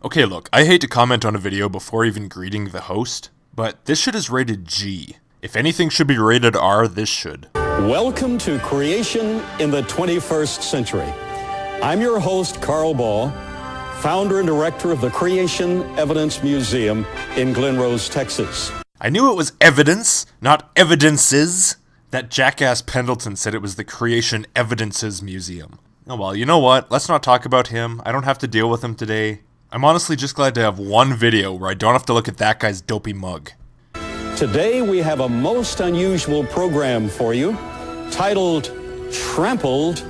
Okay, look, I hate to comment on a video before even greeting the host, but this shit is rated G. If anything should be rated R, this should. Welcome to Creation in the 21st Century. I'm your host, Carl Ball, founder and director of the Creation Evidence Museum in Glen Rose, Texas. I knew it was evidence, not evidences. That jackass Pendleton said it was the Creation Evidences Museum. Oh well, you know what? Let's not talk about him. I don't have to deal with him today. I'm honestly just glad to have one video where I don't have to look at that guy's dopey mug. Today we have a most unusual program for you, titled Trampled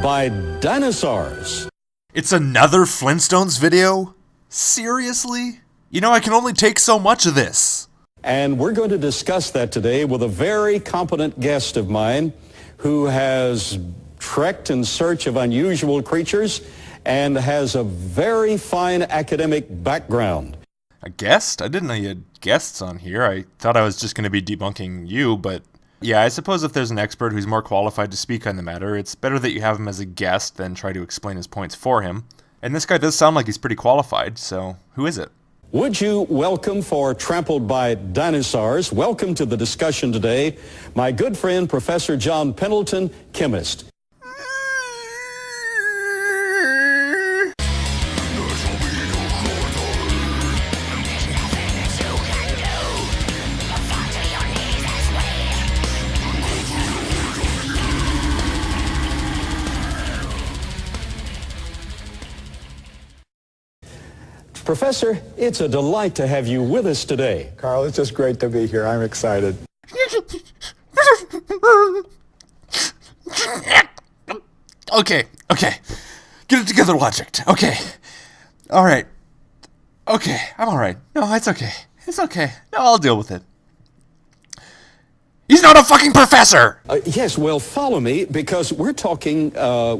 by Dinosaurs. It's another Flintstones video? Seriously? You know, I can only take so much of this. And we're going to discuss that today with a very competent guest of mine who has trekked in search of unusual creatures and has a very fine academic background. A guest? I didn't know you had guests on here. I thought I was just going to be debunking you, but yeah, I suppose if there's an expert who's more qualified to speak on the matter, it's better that you have him as a guest than try to explain his points for him. And this guy does sound like he's pretty qualified, so who is it? Would you welcome for Trampled by Dinosaurs, welcome to the discussion today, my good friend Professor John Pendleton, chemist. Professor, it's a delight to have you with us today. Carl, it's just great to be here. I'm excited. Okay. Get it together, Logic. Okay. Alright. Okay, I'm alright. No, it's okay. It's okay. No, I'll deal with it. He's not a fucking professor! Yes, well, follow me, because we're talking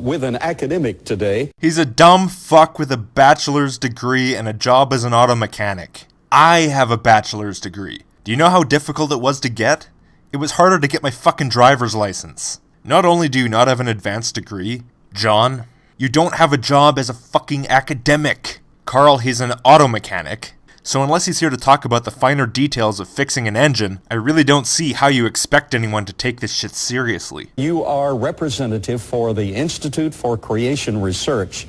with an academic today. He's a dumb fuck with a bachelor's degree and a job as an auto mechanic. I have a bachelor's degree. Do you know how difficult it was to get? It was harder to get my fucking driver's license. Not only do you not have an advanced degree, John, you don't have a job as a fucking academic. Carl, he's an auto mechanic. So unless he's here to talk about the finer details of fixing an engine, I really don't see how you expect anyone to take this shit seriously. You are representative for the Institute for Creation Research,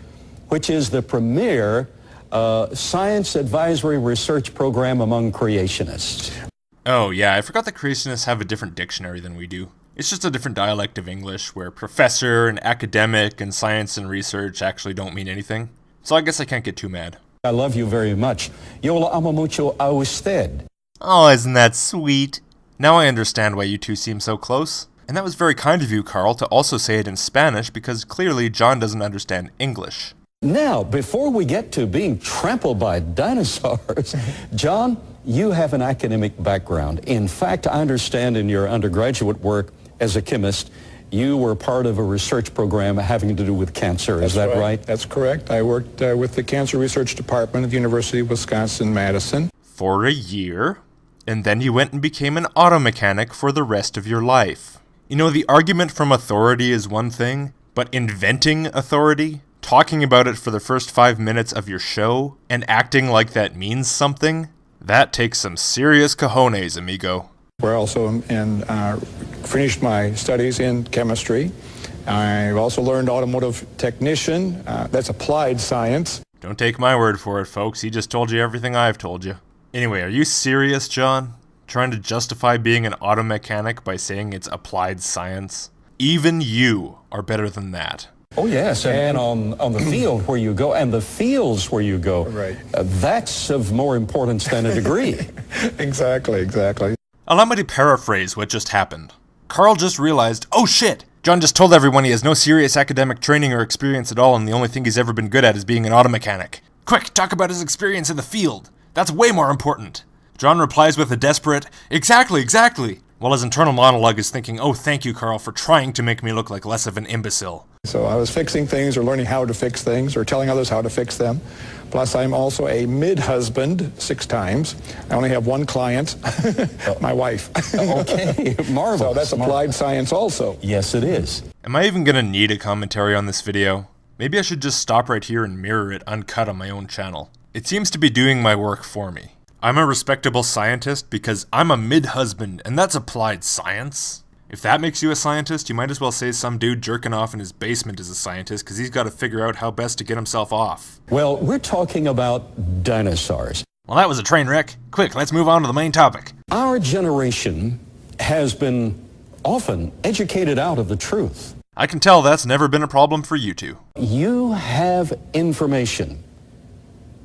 which is the premier science advisory research program among creationists. Oh yeah, I forgot that creationists have a different dictionary than we do. It's just a different dialect of English where professor and academic and science and research actually don't mean anything. So I guess I can't get too mad. I love you very much. Yo lo amo mucho a usted. Oh, isn't that sweet? Now I understand why you two seem so close. And that was very kind of you, Carl, to also say it in Spanish, because clearly John doesn't understand English. Now, before we get to being trampled by dinosaurs, John, you have an academic background. In fact, I understand in your undergraduate work as a chemist, you were part of a research program having to do with cancer. Is that right? That's correct. I worked with the Cancer Research Department at the University of Wisconsin-Madison. For a year, and then you went and became an auto mechanic for the rest of your life. You know, the argument from authority is one thing, but inventing authority, talking about it for the first 5 minutes of your show, and acting like that means something, that takes some serious cojones, amigo. Where also finished my studies in chemistry. I've also learned automotive technician. That's applied science. Don't take my word for it, folks. He just told you everything I've told you. Anyway, are you serious, John? Trying to justify being an auto mechanic by saying it's applied science? Even you are better than that. Oh, yes, and on the field where you go, and the fields where you go. Right. That's of more importance than a degree. Exactly. Allow me to paraphrase what just happened. Carl just realized, oh shit, John just told everyone he has no serious academic training or experience at all and the only thing he's ever been good at is being an auto mechanic. Quick, talk about his experience in the field. That's way more important. John replies with a desperate, exactly, while his internal monologue is thinking, oh thank you Carl for trying to make me look like less of an imbecile. So I was fixing things or learning how to fix things or telling others how to fix them. Plus, I'm also a mid-husband 6 times. I only have one client, my wife. Okay, marvelous. So that's applied science also. Yes, it is. Am I even gonna need a commentary on this video? Maybe I should just stop right here and mirror it uncut on my own channel. It seems to be doing my work for me. I'm a respectable scientist because I'm a mid-husband, and that's applied science. If that makes you a scientist, you might as well say some dude jerking off in his basement is a scientist because he's got to figure out how best to get himself off. Well, we're talking about dinosaurs. Well, that was a train wreck. Quick, let's move on to the main topic. Our generation has been often educated out of the truth. I can tell that's never been a problem for you two. You have information.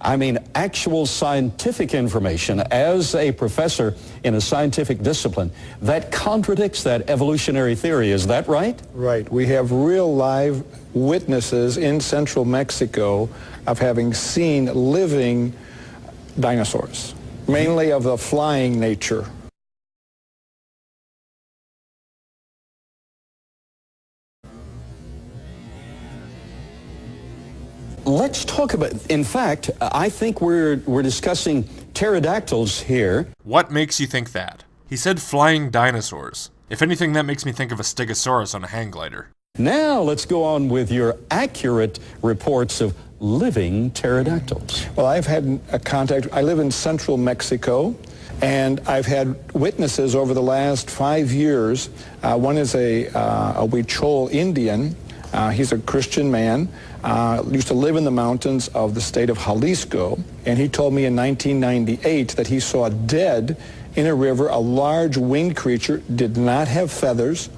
I mean, actual scientific information as a professor in a scientific discipline that contradicts that evolutionary theory. Is that right? Right. We have real live witnesses in central Mexico of having seen living dinosaurs, mainly of the flying nature. Let's talk about, in fact, I think we're discussing pterodactyls here. What makes you think that? He said flying dinosaurs. If anything, that makes me think of a stegosaurus on a hang glider. Now let's go on with your accurate reports of living pterodactyls. Well, I've had a contact. I live in central Mexico, and I've had witnesses over the last 5 years. One is a Huichol Indian. He's a Christian man, used to live in the mountains of the state of Jalisco, and he told me in 1998 that he saw dead in a river a large winged creature, did not have feathers.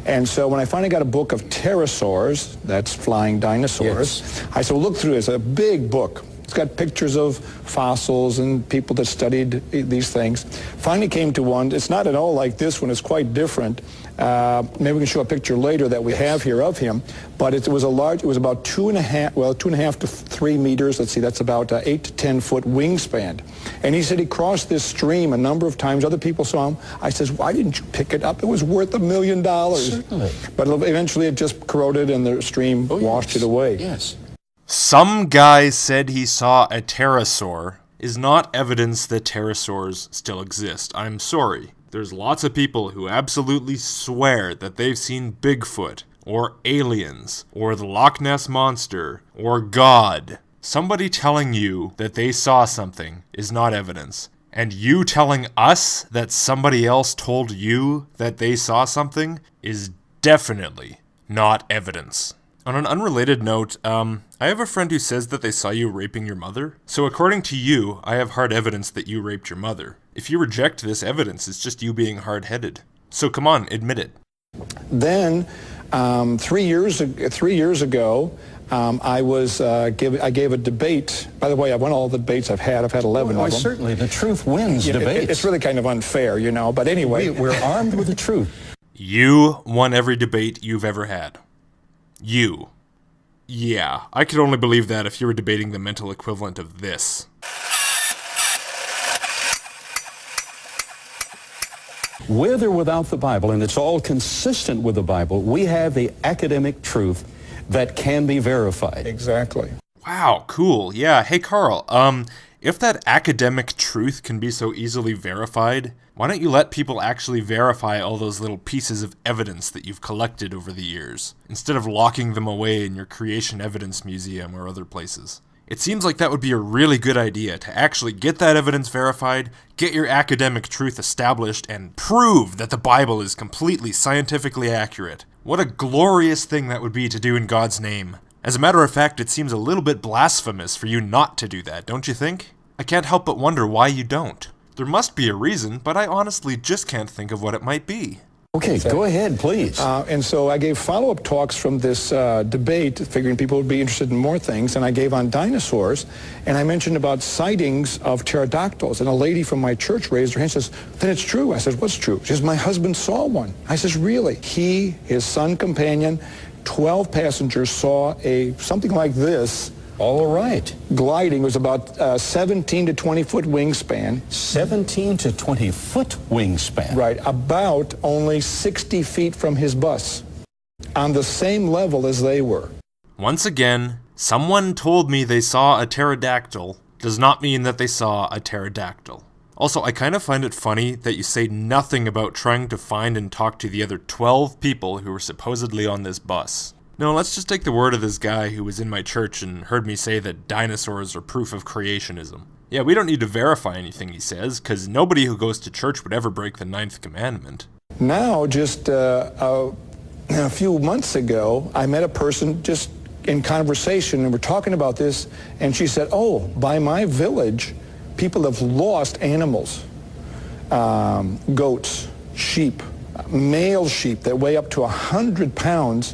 And so when I finally got a book of pterosaurs, that's flying dinosaurs, yes, I said, well, look through it. It's a big book. It's got pictures of fossils and people that studied these things. Finally came to one. It's not at all like this one. It's quite different. Maybe we can show a picture later that we have here of him. But it was about 2.5 to 3 meters. Let's see, that's about 8 to 10 foot wingspan. And he said he crossed this stream a number of times. Other people saw him. I says, why didn't you pick it up? It was worth $1 million. Certainly. But eventually it just corroded and the stream washed it away. Yes. Some guy said he saw a pterosaur is not evidence that pterosaurs still exist. I'm sorry. There's lots of people who absolutely swear that they've seen Bigfoot, or aliens, or the Loch Ness Monster, or God. Somebody telling you that they saw something is not evidence. And you telling us that somebody else told you that they saw something is definitely not evidence. On an unrelated note, I have a friend who says that they saw you raping your mother. So according to you, I have hard evidence that you raped your mother. If you reject this evidence, it's just you being hard-headed. So come on, admit it. Then, 3 years ago, I gave a debate. By the way, I won all the debates I've had. I've had 11 of them. Certainly, the truth wins debates. It's really kind of unfair, you know, but anyway. We're armed with the truth. You won every debate you've ever had. You. Yeah, I could only believe that if you were debating the mental equivalent of this. With or without the Bible, and it's all consistent with the Bible, we have the academic truth that can be verified. Exactly. Wow, cool. Yeah, hey Carl, if that academic truth can be so easily verified, why don't you let people actually verify all those little pieces of evidence that you've collected over the years, instead of locking them away in your Creation Evidence Museum or other places? It seems like that would be a really good idea, to actually get that evidence verified, get your academic truth established, and prove that the Bible is completely scientifically accurate. What a glorious thing that would be to do in God's name. As a matter of fact, it seems a little bit blasphemous for you not to do that, don't you think? I can't help but wonder why you don't. There must be a reason, but I honestly just can't think of what it might be. Okay, go ahead, please. And so I gave follow-up talks from this debate, figuring people would be interested in more things, and I gave on dinosaurs, and I mentioned about sightings of pterodactyls, and a lady from my church raised her hand and says, then it's true. I said, what's true? She says, my husband saw one. I says, really? He, his son companion, 12 passengers saw something like this. All right. Gliding. It was about 17 to 20 foot wingspan. 17 to 20 foot wingspan. Right. About only 60 feet from his bus. On the same level as they were. Once again, someone told me they saw a pterodactyl does not mean that they saw a pterodactyl. Also, I kind of find it funny that you say nothing about trying to find and talk to the other 12 people who were supposedly on this bus. No, let's just take the word of this guy who was in my church and heard me say that dinosaurs are proof of creationism. Yeah, we don't need to verify anything he says, because nobody who goes to church would ever break the 9th commandment. Now, just a few months ago, I met a person just in conversation, and we're talking about this, and she said, oh, by my village, people have lost animals, goats, sheep, male sheep that weigh up to 100 pounds.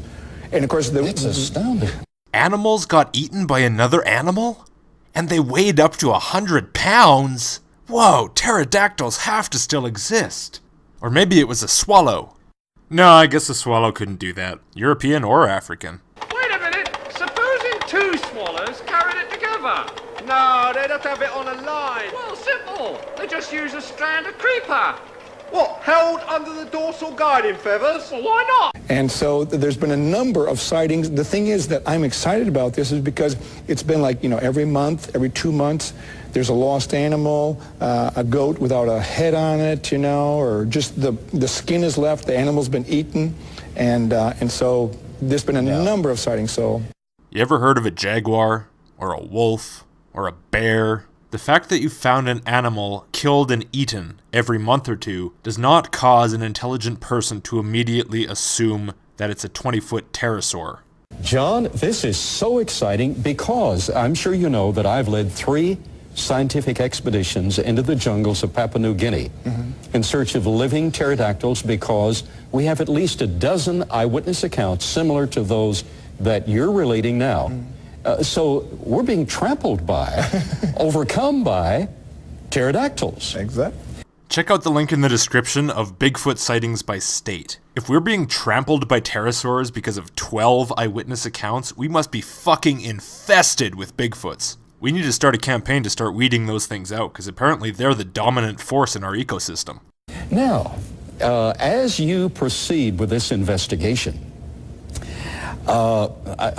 And of course, It's astounding. Animals got eaten by another animal? And they weighed up to 100 pounds? Whoa, pterodactyls have to still exist. Or maybe it was a swallow. No, I guess a swallow couldn't do that. European or African. Wait a minute. Supposing two swallows carried it together. No, they'd have to have it on a line. Well, simple. They just use a strand of creeper. What, held under the dorsal guiding feathers? Well, why not? And so there's been a number of sightings. The thing is that I'm excited about this is because it's been like, every month, every 2 months, there's a lost animal, a goat without a head on it, or just the skin is left, the animal's been eaten. And so there's been a number of sightings. So, you ever heard of a jaguar? Or a wolf? Or a bear? The fact that you found an animal killed and eaten every month or two does not cause an intelligent person to immediately assume that it's a 20-foot pterosaur. John, this is so exciting because I'm sure you know that I've led 3 scientific expeditions into the jungles of Papua New Guinea in search of living pterodactyls because we have at least a dozen eyewitness accounts similar to those that you're relating now. So we're being trampled by, overcome by pterodactyls. exactly. Check out the link in the description of Bigfoot sightings by state. If we're being trampled by pterosaurs because of 12 eyewitness accounts, we must be fucking infested with Bigfoots. We need to start a campaign to start weeding those things out, because apparently they're the dominant force in our ecosystem. Now, as you proceed with this investigation, I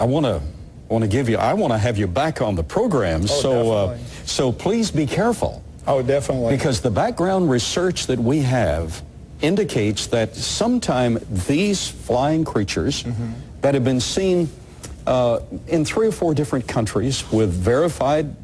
want to have you back on the program. So please be careful. Oh, definitely. Because the background research that we have indicates that sometime these flying creatures that have been seen in 3 or 4 different countries with verified,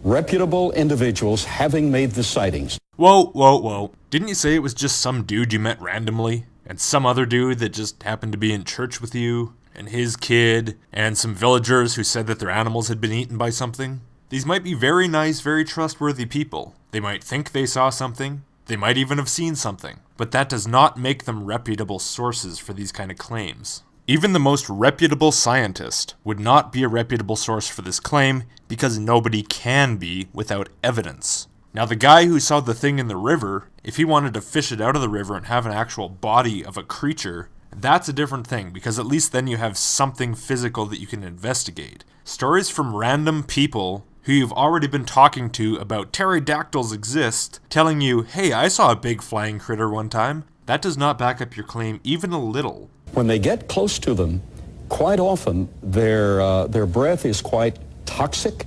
reputable individuals having made the sightings. Whoa. Didn't you say it was just some dude you met randomly? And some other dude that just happened to be in church with you? And his kid? And some villagers who said that their animals had been eaten by something? These might be very nice, very trustworthy people. They might think they saw something. They might even have seen something. But that does not make them reputable sources for these kind of claims. Even the most reputable scientist would not be a reputable source for this claim because nobody can be without evidence. Now, the guy who saw the thing in the river, if he wanted to fish it out of the river and have an actual body of a creature, that's a different thing, because at least then you have something physical that you can investigate. Stories from random people who you've already been talking to about pterodactyls exist, telling you, hey, I saw a big flying critter one time, that does not back up your claim even a little. When they get close to them, quite often their breath is quite toxic.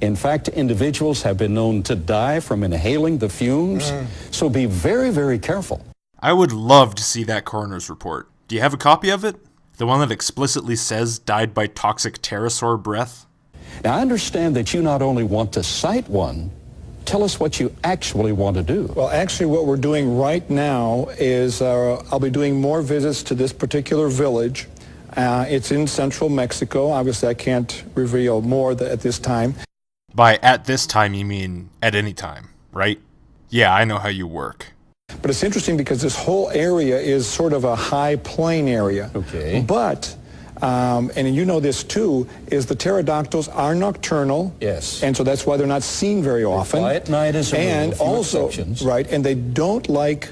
In fact, individuals have been known to die from inhaling the fumes. So be very, very careful. I would love to see that coroner's report. Do you have a copy of it? The one that explicitly says died by toxic pterosaur breath? Now, I understand that you not only want to cite one, tell us what you actually want to do. Well, actually, what we're doing right now is I'll be doing more visits to this particular village. It's in central Mexico. Obviously, I can't reveal more at this time. By at this time, you mean at any time, right? Yeah, I know how you work. But it's interesting because this whole area is sort of a high plain area. Okay. But, and you know this too, is the pterodactyls are nocturnal. Yes. And so that's why they're not seen very often. Fly at night as a rule, and few also, exceptions. right, and they don't like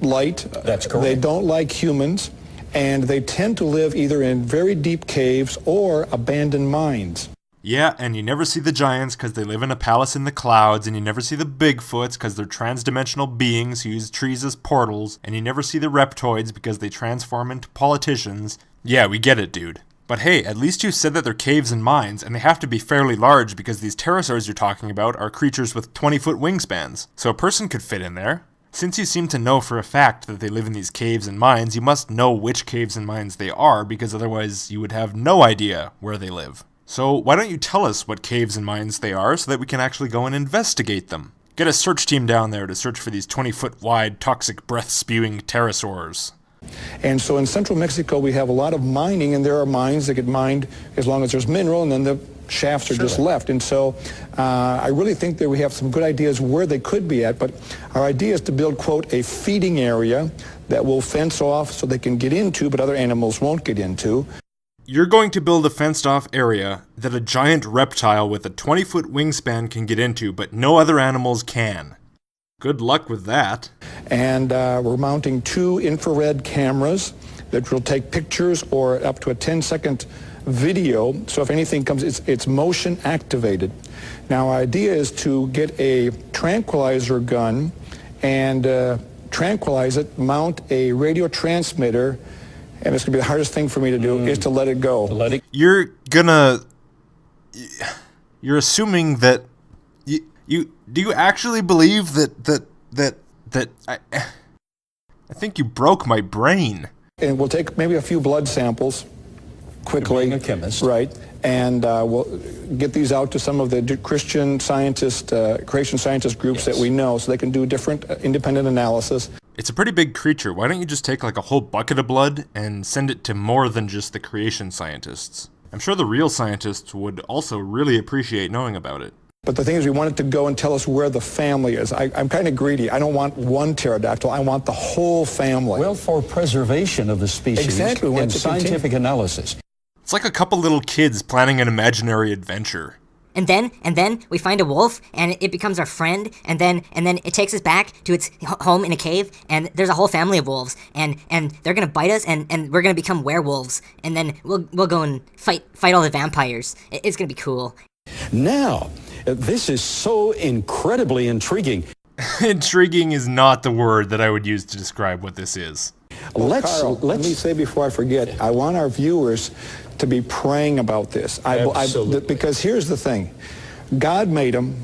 light. That's correct. They don't like humans. And they tend to live either in very deep caves or abandoned mines. Yeah, and you never see the giants because they live in a palace in the clouds, and you never see the Bigfoots because they're transdimensional beings who use trees as portals, and you never see the reptoids because they transform into politicians. Yeah, we get it, dude. But hey, at least you said that they're caves and mines, and they have to be fairly large because these pterosaurs you're talking about are creatures with 20-foot wingspans. So a person could fit in there. Since you seem to know for a fact that they live in these caves and mines, you must know which caves and mines they are, because otherwise you would have no idea where they live. So why don't you tell us what caves and mines they are so that we can actually go and investigate them? Get a search team down there to search for these 20-foot wide, toxic, breath-spewing pterosaurs. And so in central Mexico, we have a lot of mining, and there are mines that get mined as long as there's mineral, and then the shafts are just left. And so I really think that we have some good ideas where they could be at, but our idea is to build, quote, a feeding area that will fence off so they can get into, but other animals won't get into. You're going to build a fenced-off area that a giant reptile with a 20-foot wingspan can get into, but no other animals can. Good luck with that. And we're mounting 2 infrared cameras that will take pictures or up to a 10-second video. So if anything comes, it's motion activated. Now, our idea is to get a tranquilizer gun and tranquilize it, mount a radio transmitter, and it's going to be the hardest thing for me to do, is to let it go. You're assuming that do you actually believe that I think you broke my brain. And we'll take maybe a few blood samples quickly. Being a chemist. Right. And we'll get these out to some of the Christian scientist, creation scientist groups that we know, so they can do different independent analysis. It's a pretty big creature. Why don't you just take like a whole bucket of blood and send it to more than just the creation scientists? I'm sure the real scientists would also really appreciate knowing about it. But the thing is, we want it to go and tell us where the family is. I'm kind of greedy. I don't want one pterodactyl. I want the whole family. Well, for preservation of the species Exactly, and scientific analysis. It's like a couple little kids planning an imaginary adventure. And then we find a wolf, and it becomes our friend, and then it takes us back to its home in a cave, and there's a whole family of wolves, and they're gonna bite us, and we're gonna become werewolves, and then we'll go and fight all the vampires. It's gonna be cool. Now, this is so incredibly intriguing. Intriguing is not the word that I would use to describe what this is. Carl, let me say before I forget, I want our viewers to be praying about this. Because here's the thing. God made them.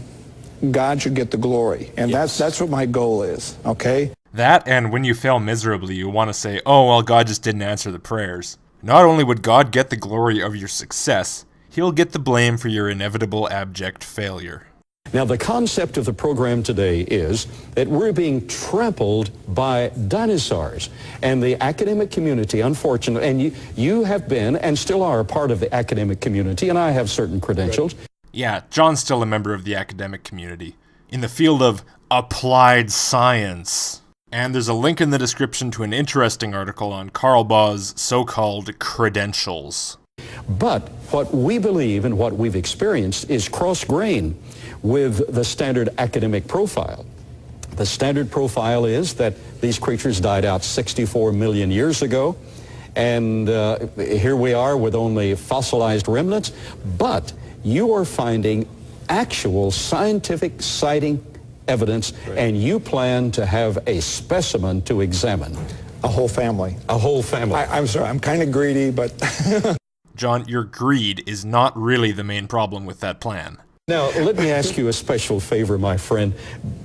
God should get the glory. And that's what my goal is, okay? That, and when you fail miserably, you want to say, oh, well, God just didn't answer the prayers. Not only would God get the glory of your success, he'll get the blame for your inevitable abject failure. Now, the concept of the program today is that we're being trampled by dinosaurs. And the academic community, unfortunately, and you have been and still are a part of the academic community, and I have certain credentials. Yeah, John's still a member of the academic community, in the field of applied science. And there's a link in the description to an interesting article on Carl Baugh's so-called credentials. But what we believe and what we've experienced is cross-grain with the standard academic profile. The standard profile is that these creatures died out 64 million years ago, and here we are with only fossilized remnants, but you are finding actual scientific sighting evidence, and you plan to have a specimen to examine. A whole family. A whole family. I'm sorry, I'm kind of greedy, but... John, your greed is not really the main problem with that plan. Now, let me ask you a special favor, my friend.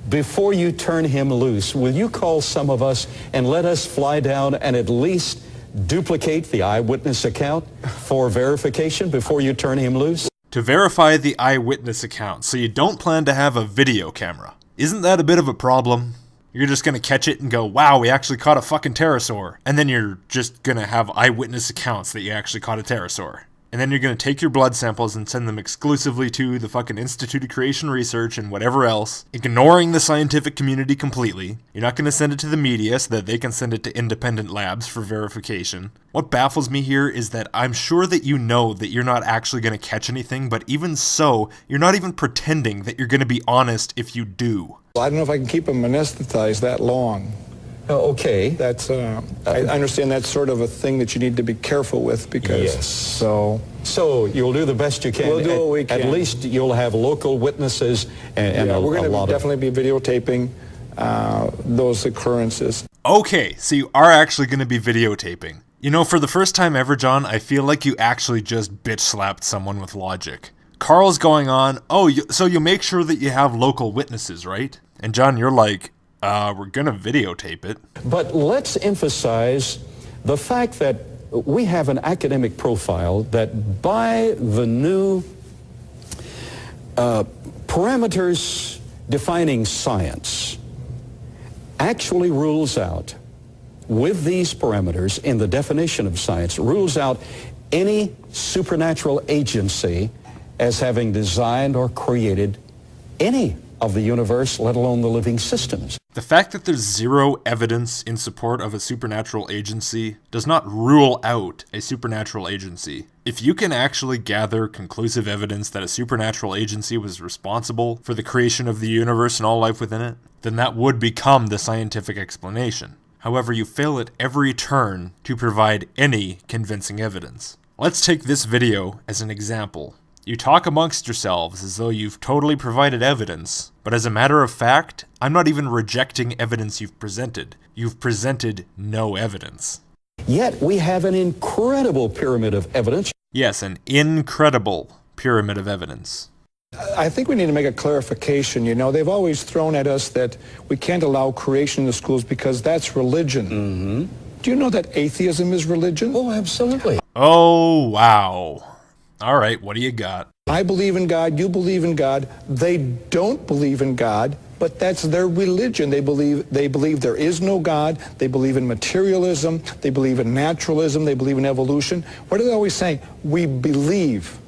Before you turn him loose, will you call some of us and let us fly down and at least duplicate the eyewitness account for verification before you turn him loose? To verify the eyewitness account, so you don't plan to have a video camera. Isn't that a bit of a problem? You're just gonna catch it and go, wow, we actually caught a fucking pterosaur. And then you're just gonna have eyewitness accounts that you actually caught a pterosaur. And then you're gonna take your blood samples and send them exclusively to the fucking Institute of Creation Research and whatever else, ignoring the scientific community completely. You're not gonna send it to the media so that they can send it to independent labs for verification. What baffles me here is that I'm sure that you know that you're not actually gonna catch anything, but even so, you're not even pretending that you're gonna be honest if you do. I don't know if I can keep them anesthetized that long. Okay. That's, I understand that's sort of a thing that you need to be careful with because... Yes. So you'll do the best you can. We'll do what we can. At least you'll have local witnesses and we're going to lot definitely be videotaping those occurrences. Okay, so you are actually going to be videotaping. You know, for the first time ever, John, I feel like you actually just bitch-slapped someone with logic. Carl's going on, so you make sure that you have local witnesses, right? And John, you're like, We're gonna videotape it. But let's emphasize the fact that we have an academic profile that by the new parameters defining science actually rules out, with these parameters in the definition of science, rules out any supernatural agency as having designed or created any of the universe, let alone the living systems. The fact that there's zero evidence in support of a supernatural agency does not rule out a supernatural agency. If you can actually gather conclusive evidence that a supernatural agency was responsible for the creation of the universe and all life within it, then that would become the scientific explanation. However, you fail at every turn to provide any convincing evidence. Let's take this video as an example. You talk amongst yourselves as though you've totally provided evidence, but as a matter of fact, I'm not even rejecting evidence you've presented. You've presented no evidence. Yet we have an incredible pyramid of evidence. Yes, an incredible pyramid of evidence. I think we need to make a clarification. You know, they've always thrown at us that we can't allow creation in the schools because that's religion. Mm-hmm. Do you know that atheism is religion? Oh, absolutely. Oh, wow. All right, what do you got? I believe in God, you believe in God. They don't believe in God, but that's their religion. They believe there is no God. They believe in materialism. They believe in naturalism. They believe in evolution. What are they always saying? We believe.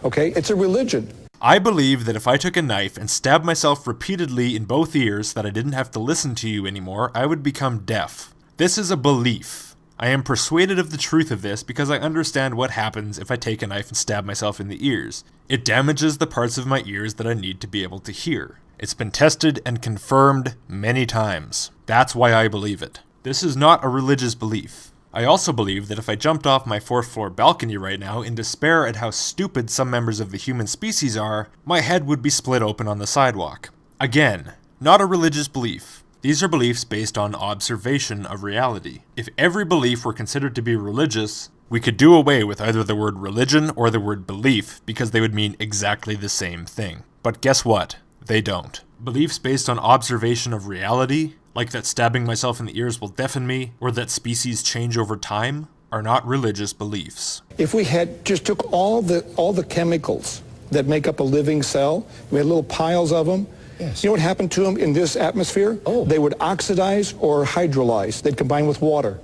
Okay? It's a religion. I believe that if I took a knife and stabbed myself repeatedly in both ears that I didn't have to listen to you anymore, I would become deaf. This is a belief. I am persuaded of the truth of this because I understand what happens if I take a knife and stab myself in the ears. It damages the parts of my ears that I need to be able to hear. It's been tested and confirmed many times. That's why I believe it. This is not a religious belief. I also believe that if I jumped off my 4th floor balcony right now in despair at how stupid some members of the human species are, my head would be split open on the sidewalk. Again, not a religious belief. These are beliefs based on observation of reality. If every belief were considered to be religious, we could do away with either the word religion or the word belief because they would mean exactly the same thing. But guess what? They don't. Beliefs based on observation of reality, like that stabbing myself in the ears will deafen me, or that species change over time, are not religious beliefs. If we had just took all the chemicals that make up a living cell, we had little piles of them, yes. You know what happened to them in this atmosphere? Oh. They would oxidize or hydrolyze. They'd combine with water.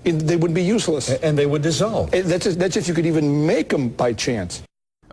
They would be useless. And they would dissolve. That's if you could even make them by chance.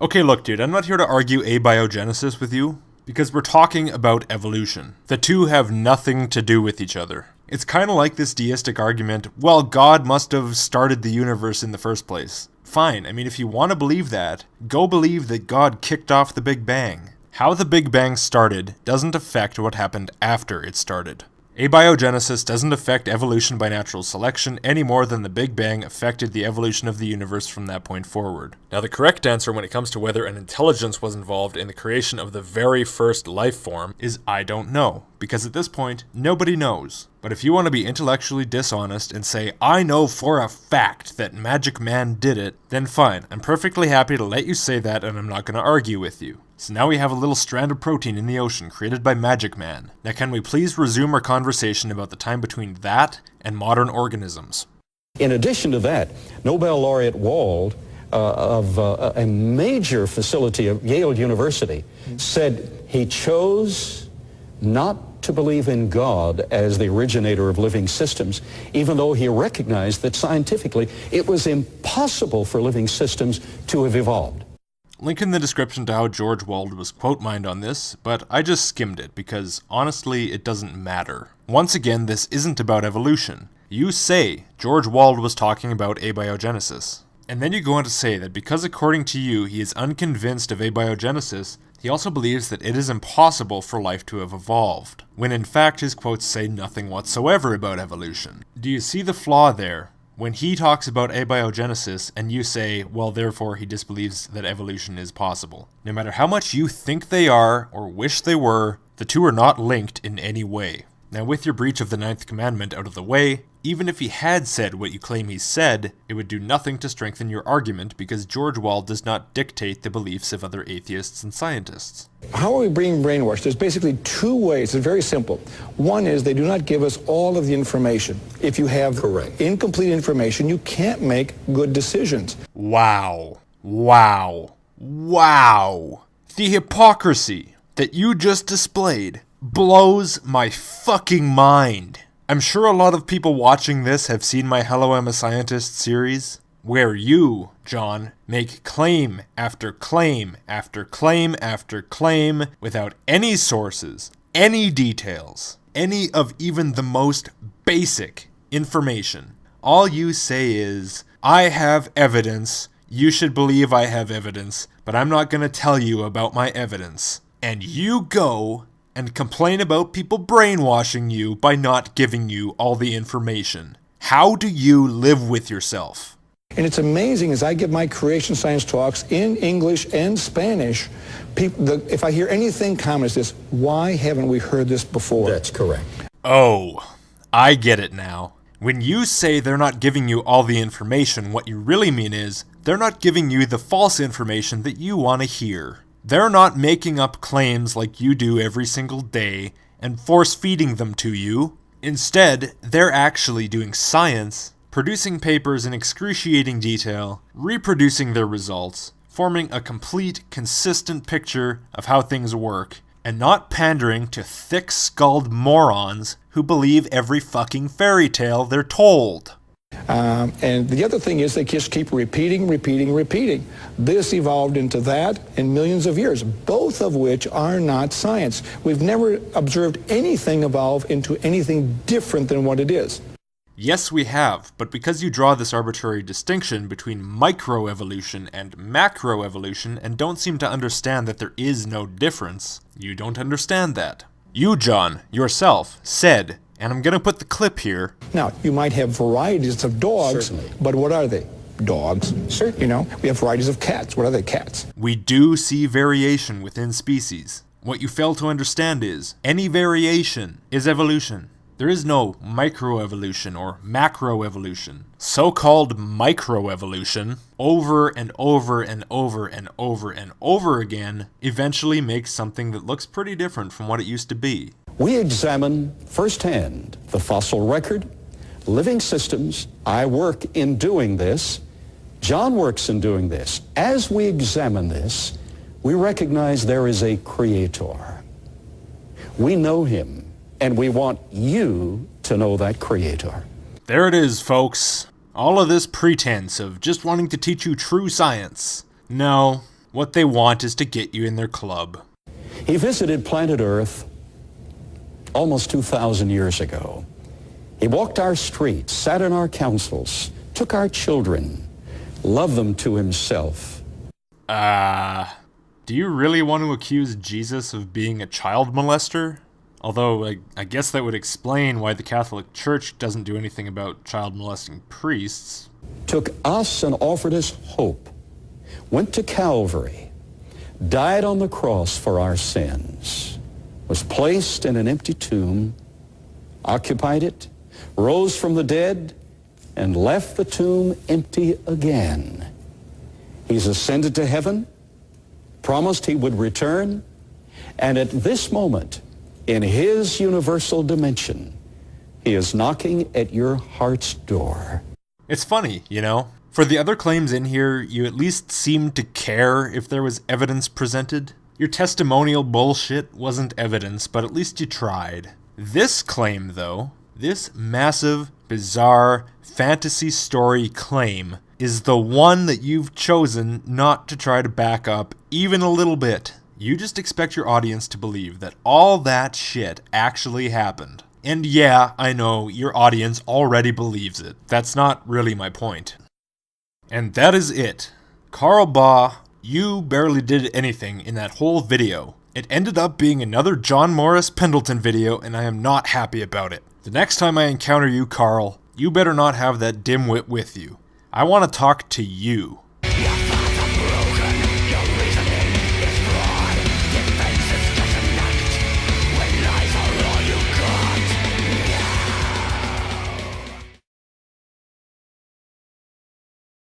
Okay, look, dude, I'm not here to argue abiogenesis with you, because we're talking about evolution. The two have nothing to do with each other. It's kind of like this deistic argument, well, God must have started the universe in the first place. Fine, I mean, if you want to believe that, go believe that God kicked off the Big Bang. How the Big Bang started doesn't affect what happened after it started. Abiogenesis doesn't affect evolution by natural selection any more than the Big Bang affected the evolution of the universe from that point forward. Now, the correct answer when it comes to whether an intelligence was involved in the creation of the very first life form is I don't know, because at this point, nobody knows. But if you want to be intellectually dishonest and say, I know for a fact that Magic Man did it, then fine, I'm perfectly happy to let you say that and I'm not going to argue with you. So now we have a little strand of protein in the ocean created by Magic Man. Now can we please resume our conversation about the time between that and modern organisms? In addition to that, Nobel laureate Wald of a major facility of Yale University said he chose not to believe in God as the originator of living systems, even though he recognized that scientifically it was impossible for living systems to have evolved. Link in the description to how George Wald was quote-mined on this, but I just skimmed it because, honestly, it doesn't matter. Once again, this isn't about evolution. You say George Wald was talking about abiogenesis. And then you go on to say that because according to you he is unconvinced of abiogenesis, he also believes that it is impossible for life to have evolved, when in fact his quotes say nothing whatsoever about evolution. Do you see the flaw there? When he talks about abiogenesis and you say, well, therefore he disbelieves that evolution is possible. No matter how much you think they are or wish they were, the two are not linked in any way. Now, with your breach of the 9th commandment out of the way, even if he had said what you claim he said, it would do nothing to strengthen your argument because George Wald does not dictate the beliefs of other atheists and scientists. How are we being brainwashed? There's basically two ways. It's very simple. One is they do not give us all of the information. If you have incomplete information, you can't make good decisions. Wow. Wow. Wow. The hypocrisy that you just displayed blows my fucking mind. I'm sure a lot of people watching this have seen my Hello, I'm a Scientist series, where you, John, make claim after claim after claim after claim without any sources, any details, any of even the most basic information. All you say is, I have evidence, you should believe I have evidence, but I'm not going to tell you about my evidence. And you go and complain about people brainwashing you by not giving you all the information. How do you live with yourself? And it's amazing as I give my creation science talks in English and Spanish, if I hear anything common is this, why haven't we heard this before? That's correct. Oh, I get it now. When you say they're not giving you all the information, what you really mean is they're not giving you the false information that you want to hear. They're not making up claims like you do every single day and force-feeding them to you. Instead, they're actually doing science, producing papers in excruciating detail, reproducing their results, forming a complete, consistent picture of how things work, and not pandering to thick-skulled morons who believe every fucking fairy tale they're told. And the other thing is they just keep repeating. This evolved into that in millions of years, both of which are not science. We've never observed anything evolve into anything different than what it is. Yes, we have, but because you draw this arbitrary distinction between microevolution and macroevolution and don't seem to understand that there is no difference, you don't understand that. You, John, yourself, said, and I'm going to put the clip here. Now, you might have varieties of dogs, Certainly. but what are they? Dogs. Certainly. You know, we have varieties of cats. What are they? Cats. We do see variation within species. What you fail to understand is, any variation is evolution. There is no microevolution or macroevolution. So-called microevolution, over and over and over and over and over again, eventually makes something that looks pretty different from what it used to be. We examine firsthand the fossil record, living systems. I work in doing this. John works in doing this. As we examine this, we recognize there is a creator. We know him, and we want you to know that creator. There it is, folks. All of this pretense of just wanting to teach you true science. No, what they want is to get you in their club. He visited planet Earth almost 2,000 years ago. He walked our streets, sat in our councils, took our children, loved them to himself. Do you really want to accuse Jesus of being a child molester? Although, I guess that would explain why the Catholic Church doesn't do anything about child molesting priests. Took us and offered us hope, went to Calvary, died on the cross for our sins, was placed in an empty tomb, occupied it, rose from the dead, and left the tomb empty again. He's ascended to heaven, promised he would return, and at this moment, in his universal dimension, he is knocking at your heart's door. It's funny, you know? For the other claims in here, you at least seemed to care if there was evidence presented. Your testimonial bullshit wasn't evidence, but at least you tried. This claim, though, this massive, bizarre, fantasy story claim, is the one that you've chosen not to try to back up even a little bit. You just expect your audience to believe that all that shit actually happened. And yeah, I know, your audience already believes it. That's not really my point. And that is it. Carl Baugh, you barely did anything in that whole video. It ended up being another John Morris Pendleton video, and I am not happy about it. The next time I encounter you, Carl, you better not have that dimwit with you. I want to talk to you.